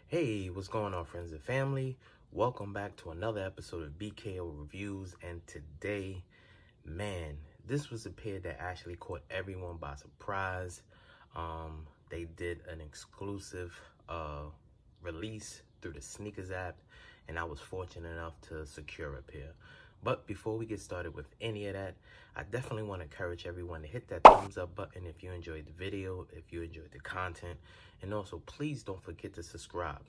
Hey, what's going on, friends and family? Welcome back to another episode of BKO Reviews. And today, man, this was a pair that actually caught everyone by surprise. They did an exclusive release through the SNKRS app, and I was fortunate enough to secure a pair. But before we get started with any of that, I definitely want to encourage everyone to hit that thumbs up button if you enjoyed the video, if you enjoyed the content, and also please don't forget to subscribe.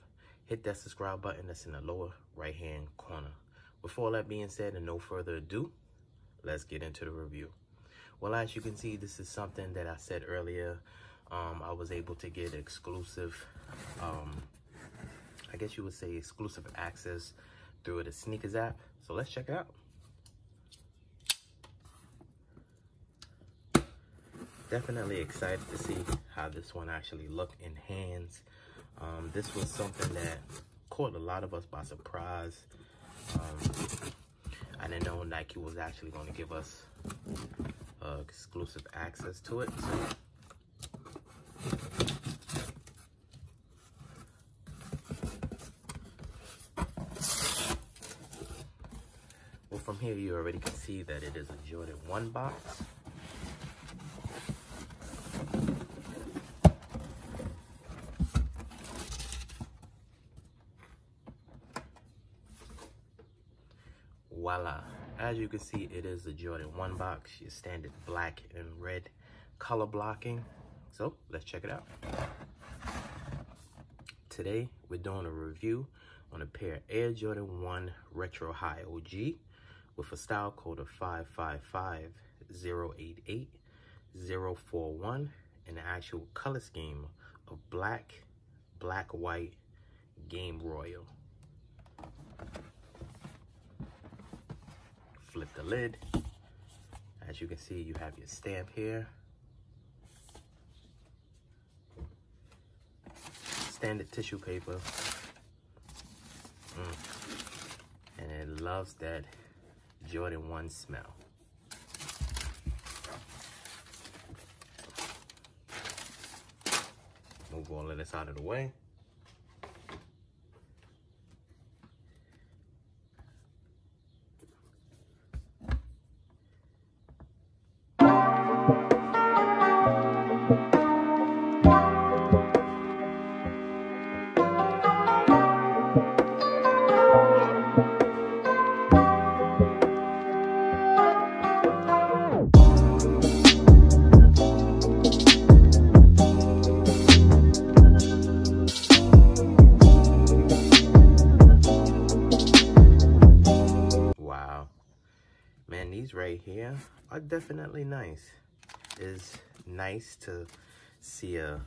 Hit that subscribe button that's in the lower right hand corner. With all that being said and no further ado, let's get into the review. Well, as you can see, this is something that I said earlier. I was able to get exclusive, I guess you would say exclusive access through the SNKRS app. So let's check it out. Definitely excited to see how this one actually looked in hands. This was something that caught a lot of us by surprise. I didn't know Nike was actually going to give us exclusive access to it. Well, from here you already can see that it is a Jordan 1 box. Voila, as you can see, it is the Jordan 1 box, your standard black and red color blocking. So let's check it out. Today we're doing a review on a pair of Air Jordan 1 Retro High OG with a style code of 555088041 and an actual color scheme of black, white, game royal. Flip the lid. As you can see, you have your stamp here. Standard tissue paper. And it loves that Jordan 1 smell. Move all of this out of the way. Man, these right here are definitely nice. It's nice to see a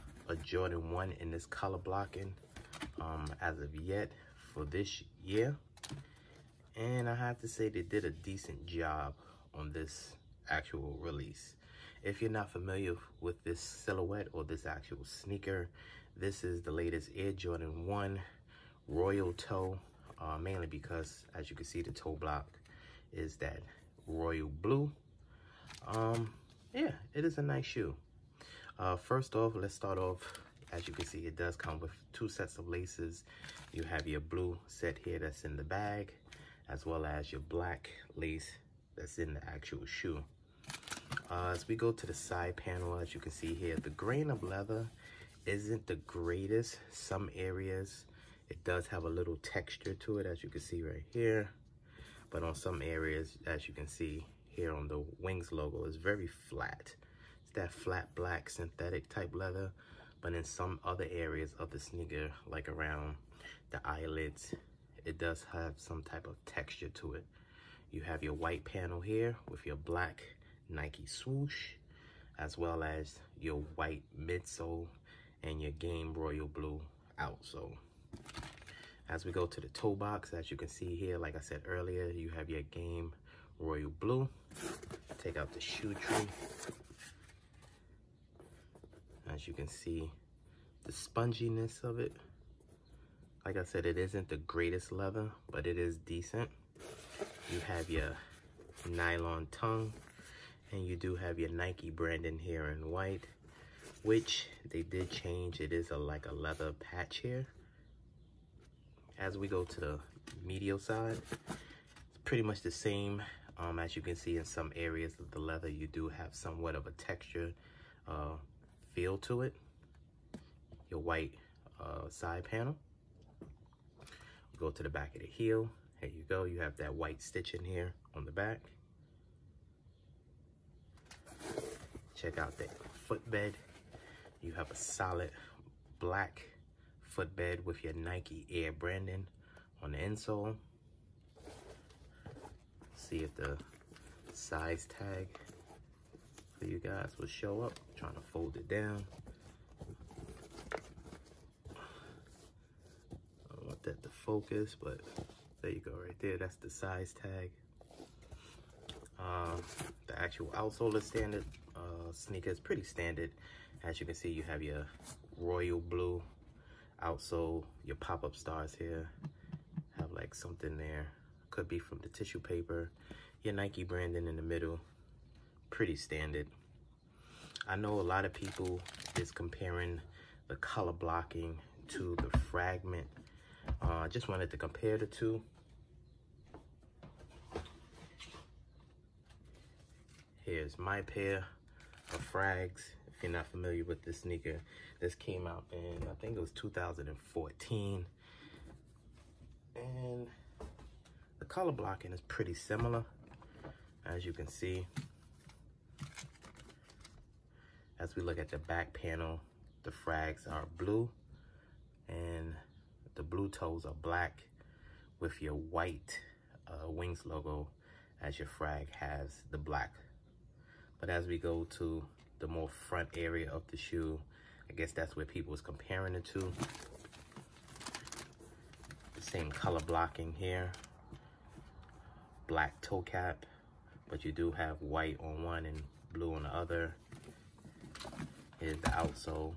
Jordan 1 in this color blocking as of yet for this year. And I have to say they did a decent job on this actual release. If you're not familiar with this silhouette or this actual sneaker, this is the latest Air Jordan 1 Royal Toe, mainly because, as you can see, the toe block is that royal blue. Yeah, it is a nice shoe. First off, let's start off. As you can see, it does come with 2 sets of laces. You have your blue set here that's in the bag, as well as your black lace that's in the actual shoe. As we go to the side panel, as you can see here, the grain of leather isn't the greatest. Some areas it does have a little texture to it, as you can see right here. But on some areas, as you can see here on the Wings logo, is very flat. It's that flat black synthetic type leather. But in some other areas of the sneaker, like around the eyelids, it does have some type of texture to it. You have your white panel here with your black Nike swoosh, as well as your white midsole and your game royal blue outsole. As we go to the toe box, as you can see here, like I said earlier, you have your game royal blue. Take out the shoe tree. As you can see, the sponginess of it. Like I said, it isn't the greatest leather, but it is decent. You have your nylon tongue, and you do have your Nike branding here in white, which they did change. It is like a leather patch here. As we go to the medial side, it's pretty much the same. As you can see, in some areas of the leather, you do have somewhat of a texture feel to it. Your white side panel. Go to the back of the heel. Here you go. You have that white stitching here on the back. Check out that footbed. You have a solid black footbed with your Nike Air branding on the insole. See if the size tag for you guys will show up. I'm trying to fold it down. I don't want that to focus, but there you go, right there. That's the size tag. The actual outsole is standard. Sneaker is pretty standard. As you can see, you have your royal blue outsole, your pop-up stars here. Have like something there. Could be from the tissue paper. Your Nike branding in the middle. Pretty standard. I know a lot of people is comparing the color blocking to the Fragment. I just wanted to compare the two. Here's my pair of Frags. If you're not familiar with this sneaker, this came out in, I think it was 2014. And the color blocking is pretty similar, as you can see. As we look at the back panel, the Frags are blue, and the blue toes are black with your white Wings logo, as your Frag has the black. But as we go to the more front area of the shoe, I guess that's where people was comparing the two. The same color blocking here. Black toe cap, but you do have white on one and blue on the other. Here's the outsole.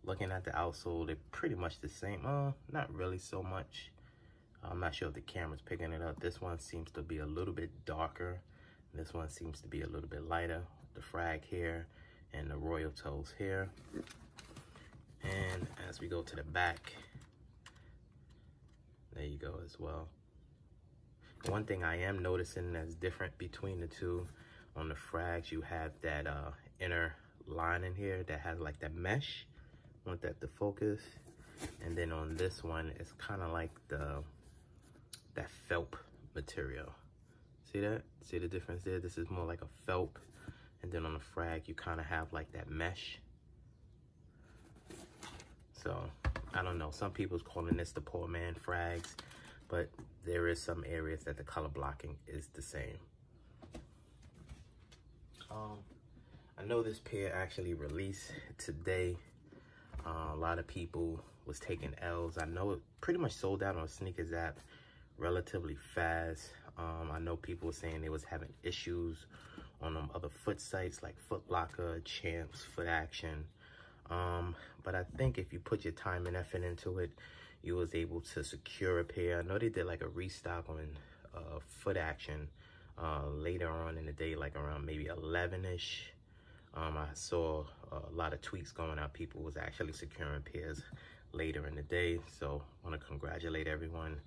Looking at the outsole, they're pretty much the same. Not really so much. I'm not sure if the camera's picking it up. This one seems to be a little bit darker. This one seems to be a little bit lighter. The Frag here and the royal toes here. And as we go to the back, there you go as well. One thing I am noticing that's different between the two, on the Frags, you have that inner line in here that has like that mesh. I want that to focus. And then on this one, it's kind of like that felt material. See that? See the difference there? This is more like a felt. And then on the Frag, you kind of have like that mesh. So, I don't know. Some people's calling this the poor man Frags. But there is some areas that the color blocking is the same. I know this pair actually released today. A lot of people was taking L's. I know it pretty much sold out on SNKRS App relatively fast. I know people were saying they was having issues on them other foot sites like Foot Locker, Champs, Foot Action. But I think if you put your time and effort into it, you was able to secure a pair. I know they did like a restock on Foot Action later on in the day, like around maybe 11-ish. I saw a lot of tweets going out. People was actually securing pairs later in the day. So I want to congratulate everyone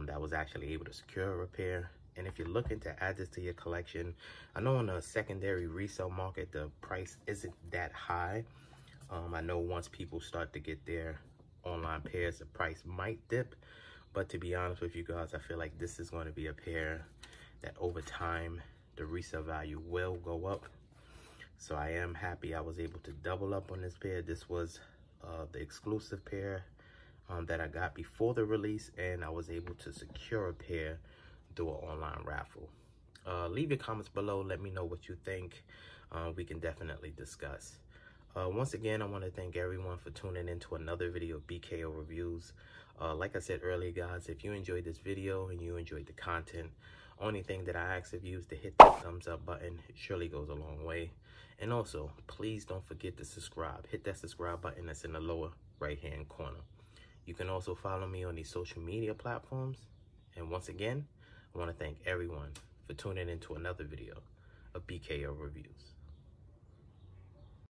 that was actually able to secure a pair. And if you're looking to add this to your collection, I know on the secondary resale market, the price isn't that high. I know once people start to get their online pairs, the price might dip. But to be honest with you guys, I feel like this is going to be a pair that over time, the resale value will go up. So I am happy I was able to double up on this pair. This was the exclusive pair that I got before the release, and I was able to secure a pair through an online raffle. Leave your comments below. Let me know what you think. We can definitely discuss. Once again, I want to thank everyone for tuning in to another video of BKO Reviews. Like I said earlier, guys, if you enjoyed this video and you enjoyed the content, only thing that I ask of you is to hit that thumbs up button. It surely goes a long way. And also, please don't forget to subscribe. Hit that subscribe button that's in the lower right-hand corner. You can also follow me on these social media platforms. And once again, I want to thank everyone for tuning in to another video of BKO Reviews.